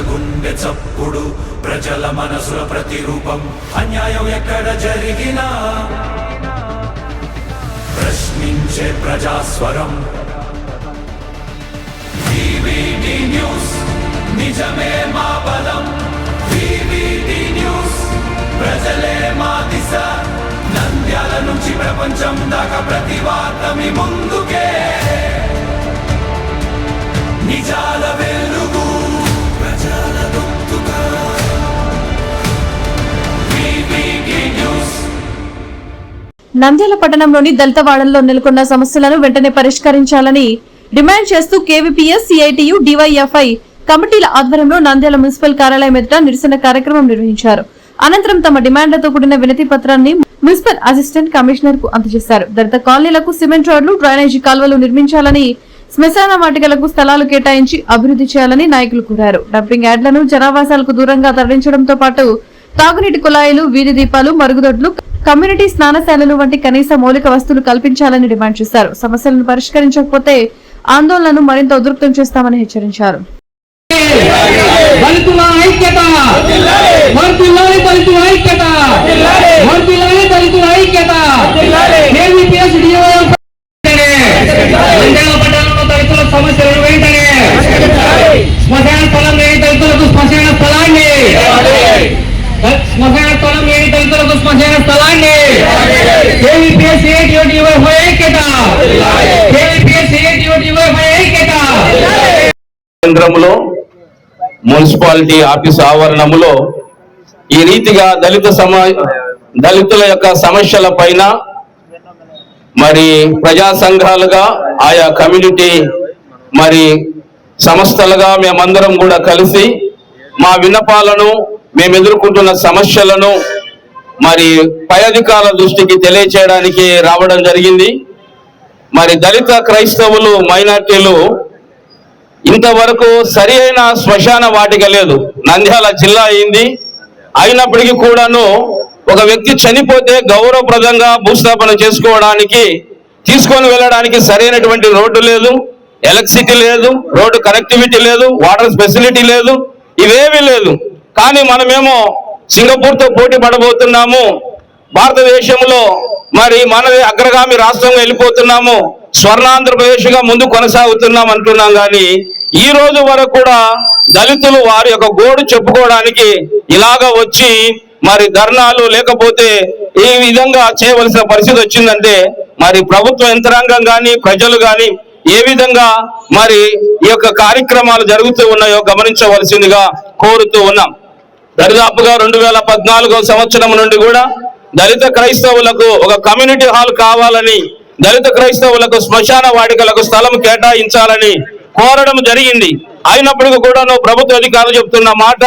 గుండె చప్పుడు ప్రజల మనసుల ప్రతిరూపం అన్యాయం ఎక్కడ జరిగినా ప్రశ్నించే ప్రజాస్వరం వివిడి న్యూస్ నిజమే మా బలం వివిడి న్యూస్ ప్రజలే మా దిశ నంద్యాల నుంచి ప్రపంచం దాకా ప్రతి వార్త మీ ముందుకే నిజాల వెలుగు ప్రజల గొంతుగా వివిడి న్యూస్. నంద్యాల పట్టణంలోని దళితవాడల్లో నెలకొన్న సమస్యలను వెంటనే పరిష్కరించాలని డిమాండ్ చేస్తూ కేవీపీఎస్, సిఐటియు, డివైఎఫ్ఐ కమిటీల ఆధ్వర్యంలో నంద్యాల మున్సిపల్ కార్యాలయం ఎదుట నిరసన కార్యక్రమం నిర్వహించారు. అనంతరం తమ డిమాండ్లతో కూడిన వినతి పత్రాన్ని మున్సిపల్ అసిస్టెంట్ కమిషనర్ కు అందజేశారు. దళిత కాలనీలకు సిమెంట్ రోడ్లు, డ్రైనేజీ కాల్వలు నిర్మించాలని, శ్మశాన వాటికలకు స్థలాలు కేటాయించి అభివృద్ధి చేయాలని నాయకులు కోరారు. డంపింగ్ యార్డులను జనావాసాలకు దూరంగా తరలించడంతో పాటు తాగునీటి కుళాయిలు, వీధి దీపాలు, మరుగుదొడ్లు, కమ్యూనిటీ స్నానశాలలు వంటి కనీస మౌలిక వస్తువులు కల్పించాలని డిమాండ్ చేశారు. సమస్యలను పరిష్కరించకపోతే ఆందోళనను మరింత ఉధృతం చేస్తామని హెచ్చరించారు. సమస్యలను వెంటనే శ్మశాన స్థలం లేని దళితులకు శ్మశాన స్థలాన్ని, శ్మశాన స్థలం లేని దళితులకు శ్మశాన స్థలాన్ని కేవీపీఎస్, సిఐటియు, డివైఎఫ్ఐ ఐక్యత, కేవీపీఎస్, సిఐటియు, డివైఎఫ్ఐ ఐక్యత. కేంద్రంలో మున్సిపాలిటీ ఆఫీసు ఆవరణములో ఈ రీతిగా దళితుల యొక్క సమస్యల పైన మరి ప్రజా సంఘాలుగా ఆయా కమ్యూనిటీ మరి సంస్థలుగా మేమందరం కూడా కలిసి మా విన్నపాలను, మేము ఎదుర్కొంటున్న సమస్యలను మరి పై అధికారుల దృష్టికి తెలియచేయడానికి రావడం జరిగింది. మరి దళిత, క్రైస్తవులు, మైనార్టీలు ఇంతవరకు సరి అయిన శ్మశాన వాటిక లేదు. నంద్యాల జిల్లా అయింది, అయినప్పటికీ కూడాను ఒక వ్యక్తి చనిపోతే గౌరవప్రదంగా భూస్థాపన చేసుకోవడానికి, తీసుకొని వెళ్ళడానికి సరైనటువంటి రోడ్డు లేదు, ఎలక్ట్రిసిటీ లేదు, రోడ్డు కనెక్టివిటీ లేదు, వాటర్ ఫెసిలిటీ లేదు, ఇవేమీ లేదు. కానీ మనమేమో సింగపూర్తో పోటీ పడబోతున్నాము, భారతదేశంలో మరి మనది అగ్రగామి రాష్ట్రంగా వెళ్ళిపోతున్నాము, స్వర్ణాంధ్రప్రదేశ్గా ముందు కొనసాగుతున్నాం అంటున్నాం. కానీ ఈ రోజు వరకు కూడా దళితులు వారి యొక్క గోడు చెప్పుకోవడానికి ఇలాగ వచ్చి మరి ధర్నాలు లేకపోతే ఈ విధంగా చేయవలసిన పరిస్థితి వచ్చిందంటే మరి ప్రభుత్వ యంత్రాంగం కానీ ప్రజలు కానీ ఏ విధంగా మరి ఈ యొక్క కార్యక్రమాలు జరుగుతూ ఉన్నాయో గమనించవలసిందిగా కోరుతూ ఉన్నాం. దరిదాపుగా 2014 సంవత్సరం నుండి కూడా దళిత క్రైస్తవులకు ఒక కమ్యూనిటీ హాల్ కావాలని, దళిత క్రైస్తవులకు శ్మశాన వాటికలకు స్థలం కేటాయించాలని కోరడం జరిగింది. అయినప్పటికీ కూడా ప్రభుత్వ అధికారులు చెప్తున్న మాట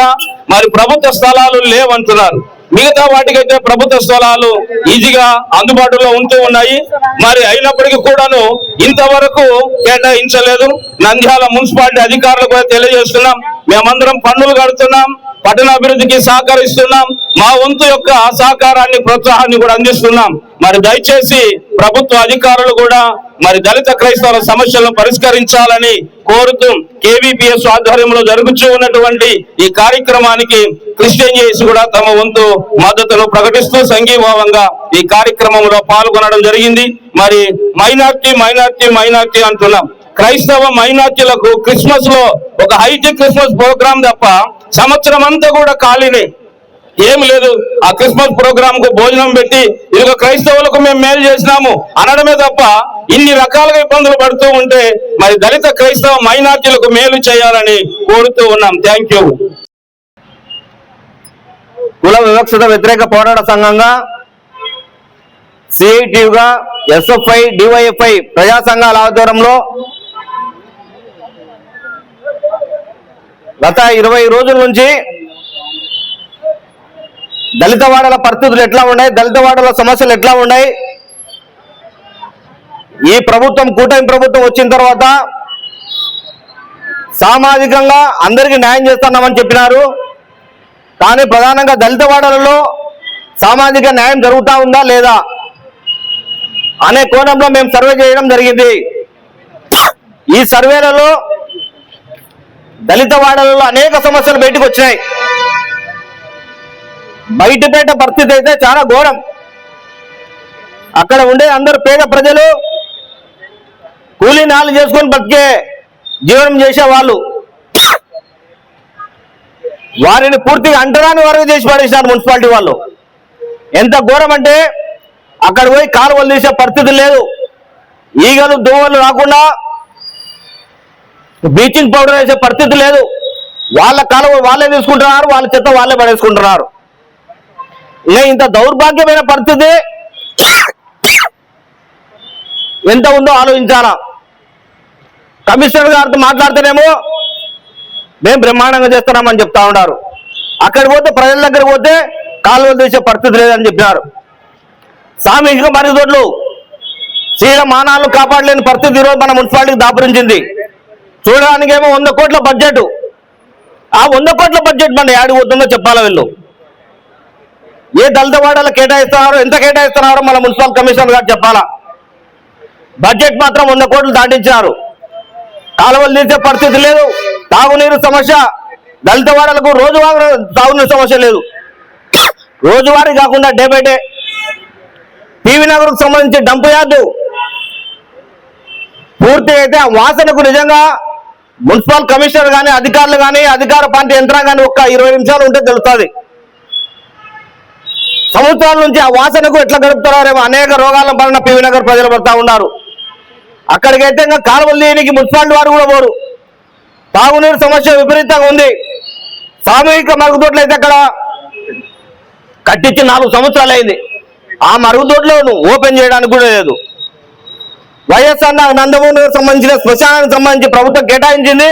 మరి ప్రభుత్వ స్థలాలు లేవంటున్నారు. మిగతా వాటికైతే ప్రభుత్వ స్థలాలు ఈజీగా అందుబాటులో ఉంటూ ఉన్నాయి. మరి అయినప్పటికీ కూడాను ఇంతవరకు కేటాయించలేదు. నంద్యాల మున్సిపాలిటీ అధికారులకు కూడా తెలియజేస్తున్నాం, మేమందరం పన్నులు కడుతున్నాం, పట్టణాభివృద్ధికి సహకరిస్తున్నాం, మా వంతు యొక్క సహకారాన్ని, ప్రోత్సాహాన్ని కూడా అందిస్తున్నాం. మరి దయచేసి ప్రభుత్వ అధికారులు కూడా మరి దళిత క్రైస్తవుల సమస్యలను పరిష్కరించాలని కోరుతూ కేవీపీఎస్ ఆధ్వర్యంలో జరుగుతూ ఉన్నటువంటి ఈ కార్యక్రమానికి క్రిస్టియన్ చేసి కూడా తమ వంతు మద్దతును ప్రకటిస్తూ సంఘీభావంగా ఈ కార్యక్రమంలో పాల్గొనడం జరిగింది. మరి మైనార్టీ అంటున్నాం. క్రైస్తవ మైనార్టీలకు క్రిస్మస్ లో ఒక హైటెక్ క్రిస్మస్ ప్రోగ్రాం తప్ప సంవత్సరం అంతా కూడా ఖాళీనే, ఏమి లేదు. ఆ క్రిస్మస్ ప్రోగ్రామ్ కు భోజనం పెట్టి ఇదిగో క్రైస్తవులకు మేము మేలు చేసినాము అనడమే తప్ప ఇన్ని రకాలుగా ఇబ్బందులు పడుతూ ఉంటే మరి దళిత, క్రైస్తవ, మైనార్టీలకు మేలు చేయాలని కోరుతూ ఉన్నాం. Thank you. కుల వివక్షత వ్యతిరేక పోరాట సంఘంగా, సిఐటియుగా, ఎస్ఎఫ్ఐ, డివైఎఫ్ఐ ప్రజా సంఘాల ఆధ్వర్యంలో గత 20 రోజుల నుంచి దళితవాడల పరిస్థితులు ఎట్లా ఉన్నాయి, దళితవాడల సమస్యలు ఎట్లా ఉన్నాయి, ఈ ప్రభుత్వం, కూటమి ప్రభుత్వం వచ్చిన తర్వాత సామాజికంగా అందరికీ న్యాయం చేస్తున్నామని చెప్పినారు. కానీ ప్రధానంగా దళితవాడలలో సామాజిక న్యాయం జరుగుతూ ఉందా లేదా అనే కోణంలో మేము సర్వే చేయడం జరిగింది. ఈ సర్వేలలో దళిత వాడలలో అనేక సమస్యలు బయటకు వచ్చినాయి. బయటపేట పరిస్థితి అయితే చాలా ఘోరం. అక్కడ ఉండే అందరు పేద ప్రజలు కూలీ నాలు చేసుకొని బతికే జీవనం చేసే వాళ్ళు వారిని పూర్తిగా అంటరాని వరకు చేసి పడేసినారు మున్సిపాలిటీ వాళ్ళు. ఎంత ఘోరం అంటే అక్కడ పోయి కాలువలు తీసే పరిస్థితి లేదు. ఈగలు దోమలు రాకుండా బ్లీచింగ్ పౌడర్ వేసే పరిస్థితి లేదు. వాళ్ళ కాలువ వాళ్ళే తీసుకుంటున్నారు, వాళ్ళ చెత్త వాళ్ళే పడేసుకుంటున్నారు. ఇలా ఇంత దౌర్భాగ్యమైన పరిస్థితి ఎంత ఉందో ఆలోచించాలా. కమిషనర్ గారితో మాట్లాడితేనేమో మేము బ్రహ్మాండంగా చేస్తున్నామని చెప్తా ఉన్నారు. అక్కడికి పోతే ప్రజల దగ్గర పోతే కాలువలు తీసే పరిస్థితి లేదని చెప్పినారు. సామూహిక మరుగుదొడ్లు శీల మానాలను కాపాడలేని పరిస్థితి ఈరోజు మన మున్సిపాలిటీకి దాపురించింది. చూడడానికేమో 100 కోట్ల బడ్జెట్. ఆ 100 కోట్ల బడ్జెట్ మన యాడికి పోతుందో చెప్పాలా వీళ్ళు. ఏ దళిత వాడలు కేటాయిస్తున్నారో, ఎంత కేటాయిస్తున్నారో మన మున్సిపల్ కమిషనర్ గారు చెప్పాలా. బడ్జెట్ మాత్రం 100 కోట్లు దాటించారు. కాలువలు తీసే పరిస్థితి లేదు. తాగునీరు సమస్య, దళిత వాడలకు రోజువారీ తాగునీరు సమస్య లేదు. రోజువారీ కాకుండా డే బై డే టీవీ నగర్కు సంబంధించి డంప్ యార్డు పూర్తి అయితే ఆ వాసనకు నిజంగా మున్సిపల్ కమిషనర్ కానీ అధికారులు కానీ అధికార పార్టీ యంత్రాంగాన్ని ఒక్క 20 నిమిషాలు ఉంటే తెలుస్తుంది. సంవత్సరాల నుంచి ఆ వాసనకు ఎట్లా గడుపుతారో అనేక రోగాల పడిన పీవీ నగర్ ప్రజలు పడతా ఉన్నారు. అక్కడికైతే ఇంకా కాలువలు తీయడానికి మున్సిపాలిటీ వారు కూడా పోరు. తాగునీరు సమస్య విపరీతంగా ఉంది. సామూహిక మరుగుదొడ్లు అయితే అక్కడ కట్టించి 4 సంవత్సరాలు అయింది. ఆ మరుగుదొడ్లను ఓపెన్ చేయడానికి కూడా లేదు. వైఎస్ఆర్ నందమూరి సంబంధించిన శ్మశానానికి సంబంధించి ప్రభుత్వం కేటాయించింది,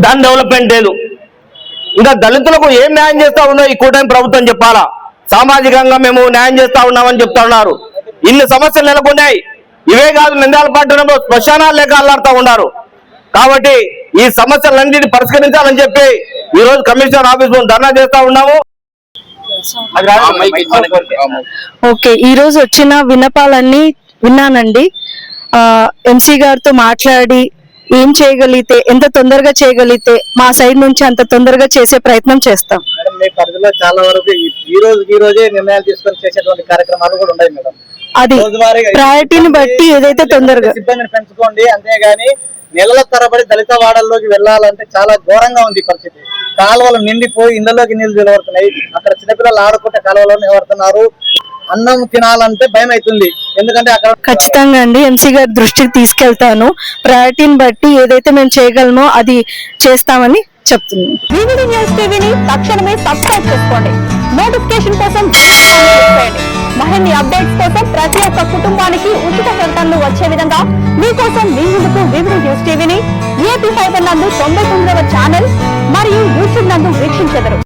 దాని డెవలప్మెంట్ లేదు. ఇంకా దళితులకు ఏం న్యాయం చేస్తా ఉందో ఈ కూటమి ప్రభుత్వం చెప్పాలా. సామాజికంగా మేము న్యాయం చేస్తా ఉన్నామని చెప్తా ఉన్నారు. ఇన్ని సమస్యలు నెలకొన్నాయి. ఇవే కాదు, నంద్యాల పట్టణంలో శ్మశానాలు లేక అల్లాడుతూ ఉన్నారు. కాబట్టి ఈ సమస్యలన్నింటినీ పరిష్కరించాలని చెప్పి ఈ రోజు కమిషనర్ ఆఫీస్ లో ధర్నా చేస్తా ఉన్నాము. ఓకే, ఈ రోజు వచ్చిన విన్నపాలన్నీ విన్నానండి. ఎంసీ గారితో మాట్లాడి ఏం చేయగలిగితే, ఎంత తొందరగా చేయగలిగితే మా సైడ్ నుంచి అంత తొందరగా చేసే ప్రయత్నం చేస్తాం. మేడం, మీ పరిధిలో చాలా వరకు ఈ రోజే నిర్ణయాలు తీసుకొని చేసేటువంటి కార్యక్రమాలు కూడా ఉన్నాయి మేడం. అది ప్రయారిటీని బట్టి ఏదైతే తొందరగా సిబ్బందిని పెంచుకోండి. అంతేగాని నెలల తరబడి దళిత వాడల్లోకి వెళ్లాలంటే చాలా ఘోరంగా ఉంది పరిస్థితి. కాలువలు నిండిపోయి ఇందులోకి నీళ్లు నిలబడుతున్నాయి. అక్కడ చిన్నపిల్లలు ఆడుకుంటే కాలువలో నిలబడుతున్నారు. అన్నం తినాలంటే భయం అవుతుంది. ఎందుకంటే అక్కడ ఖచ్చితంగా అండి ఎంసీ గారి దృష్టికి తీసుకెళ్తాను. ప్రయారిటీని బట్టి ఏదైతే మేము చేయగలమో అది చేస్తామని చెప్తున్నాను. వివిడి న్యూస్ టీవీని తక్షణమే సబ్స్క్రైబ్ చేసుకోండి. నోటిఫికేషన్ కోసం బెల్ ఐకాన్ క్లిక్ చేయండి. మరిన్ని అప్డేట్స్ కోసం ప్రతి ఒక్క కుటుంబానికి ఉచిత ప్రకటనలు వచ్చే విధంగా మీకోసం మీ ముందుకు వివిడి న్యూస్ టీవీని ఏపీ ఫైబర్ నందు 99వ ఛానల్ మరియు యూట్యూబ్ నందు వీక్షించెదరు.